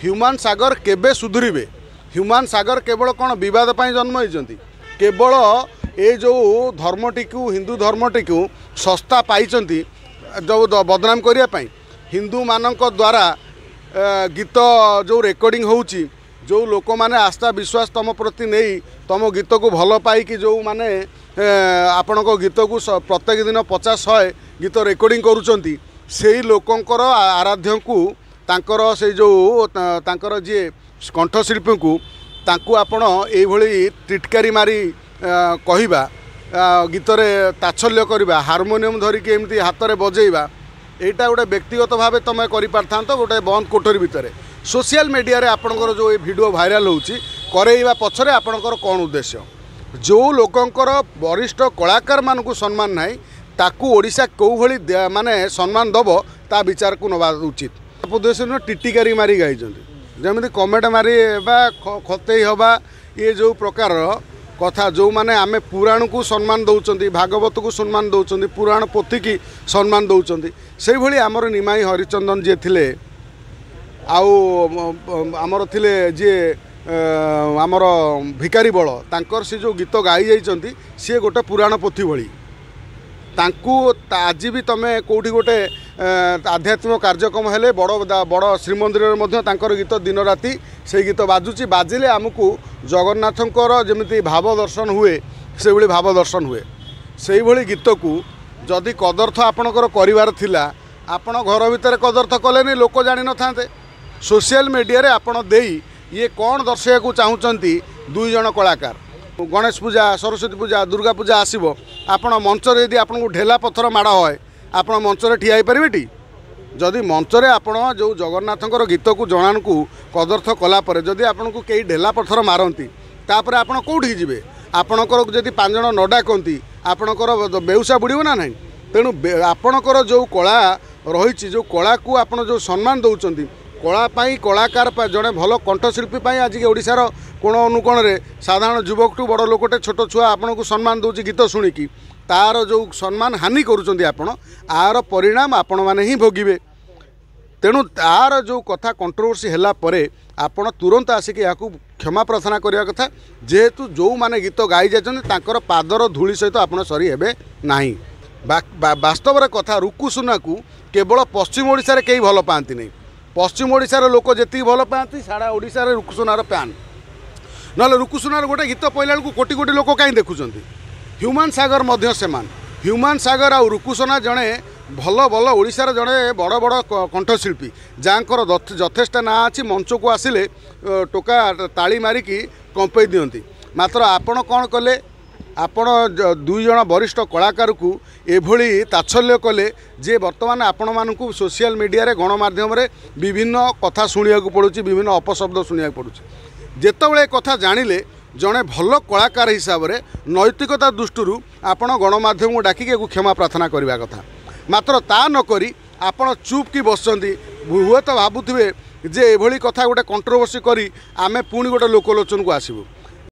human सागर केबे सुधुरिबे human सागर केवल कौन विवाद पर जन्म होती केवल ये जो धर्मटी को हिंदू धर्मटी को सस्ता पाई जो बदनाम करने हिंदू मानक द्वारा गीत जो रेकर्डिंग होउची जो लोक मैंने आस्था विश्वास तुम प्रति नहीं तुम गीत को भल पाई जो माने आपण गीत को प्रत्येक दिन 50-100 गीत रेकर्डिंग करुँच से लोकंकर आराध्य को तांकर से जो तांकर जी कंठशिल्पी को तांकु आपण एभली टिटकारी मारी कहवा गीतरे ताच्छल्य करवा हार्मोनियम धरिकी एमती हाथ में बजेवा यहाँ गोटे व्यक्तिगत भाव तुम कर गोटे बंद कोठरी भितर सोशल मीडिया रे आपणकर जो ये वीडियो भाइराल होची करैवा पछरे आपणकर कौन उद्देश्य जो लोकंकर वरिष्ठ कलाकार मानकु सम्मान नाही ताकू ओडिशा कौ भली माने सम्मान दब ता विचार को नवा उचित उद्देश्य टिटिकारी मारी गाई जमी कमेंट मारी खतई हवा ये जो प्रकार कथा जो माने आमे पुराण को सम्मान दौरान भागवत को सम्मान दौरान पुराण पोथी की सम्मान दौरान से भली आमर निमाई हरिचंदन जी थिले आमर थिले जी आमर भिकारी बल तांकर से जो गीत गाई जाइछंती सी गोटे पुराण पोथी भली तांकू आज भी तुम कौटी गोटे आध्यात्मिक कार्यक्रम हेले बड़ बड़ श्रीमंदिर तांकर गीत दिन राति से गीत बाजुची बाजिले आमको जगन्नाथंकर जमी भाव दर्शन हुए से भली भाव दर्शन हुए से भली गीत को जदि कदर्थ आपणकर करिवार थिला आपण घर भितर कदर्थ कलेनी लोक जानि न थांते सोशल मीडिया रे आपण देई ये कौन दर्शाइया को चाहूँगी दुई जन कलाकार गणेश पूजा सरस्वती पूजा दुर्गा पूजा आसब आपण मंचर यदि आपको ढेला पत्थर माड़ है आप मंचर ठिया पारे जदि मंचरे आपण जो जगन्नाथंकर गीत को जनान को कदर्थ कलापर जदि आपन को कई ढेला पत्थर मारती तापर आपण कौटी जी आपणकर जदि 5 जन न डाकती आपणकर बेउसा बुड़ो ना ना तेणु आपणकर जो कला रही जो कला को आप जो सम्मान दौरान कलापाई कलाकार जड़े भल कंठशिल्पी आज के ओडिशार कोण अनुकोण रे साधारण युवक टू बड़ लोकटे छोट छुआ आपन को सम्मान दौर गीत शुणिकी तार जो सम्मान हानि करुँच आपण आर परिणाम आपण मैंने ही भोगे तेणु तार जो कथा कंट्रोवर्सी है आपण तुरंत आसिक या क्षमा प्रार्थना करने कथा जेहेतु जो माने गीत गाई जाकर पादर धूली सहित आप सरी हे ना वास्तव कथा रुकुसुना को केवल पश्चिम ओडिशा रे कई भल पाती नहीं पश्चिम ओडिशार लोक जी भल पाती सारा ओडिशार रुकुसुनार प्यान ना रुकुसुनार गोटे गीत पहला को कोटी कोटी लोक कहीं देखुंत ह्यूमान सागर मध्य सेमान ह्यूमान सागर आ रुकुसुना जड़े भल भल ओडिशार जड़े बड़ बड़ कंठशिल्पी जहाँकर यथेष्ट ना अच्छी मंच को आसिले टोका ताली मारिकी कंपई दियंती मात्र आपण कौन कले आपण 2 जन वरिष्ठ कलाकार को एभली ताच्छल्य कले जे वर्तमान आपण मानकु सोशल मीडिया रे गणमाध्यम रे विभिन्न कथा शुणिया पड़ुछि विभिन्न अपशब्द शुणिया पड़ुछि जेतेबेले कथा जानिले जड़े भल कलाकार हिसाब से नैतिकता दृष्टि आपण गणमाध्यम को डाकिक क्षमा प्रार्थना करने कथा मात्र ता नक आपण चुप कि बसंती हुए तो भावुवे जे एभली कथा गोटे कंट्रोवर्सी करी आमे पुणी गोटे लोकलोचन को आसबू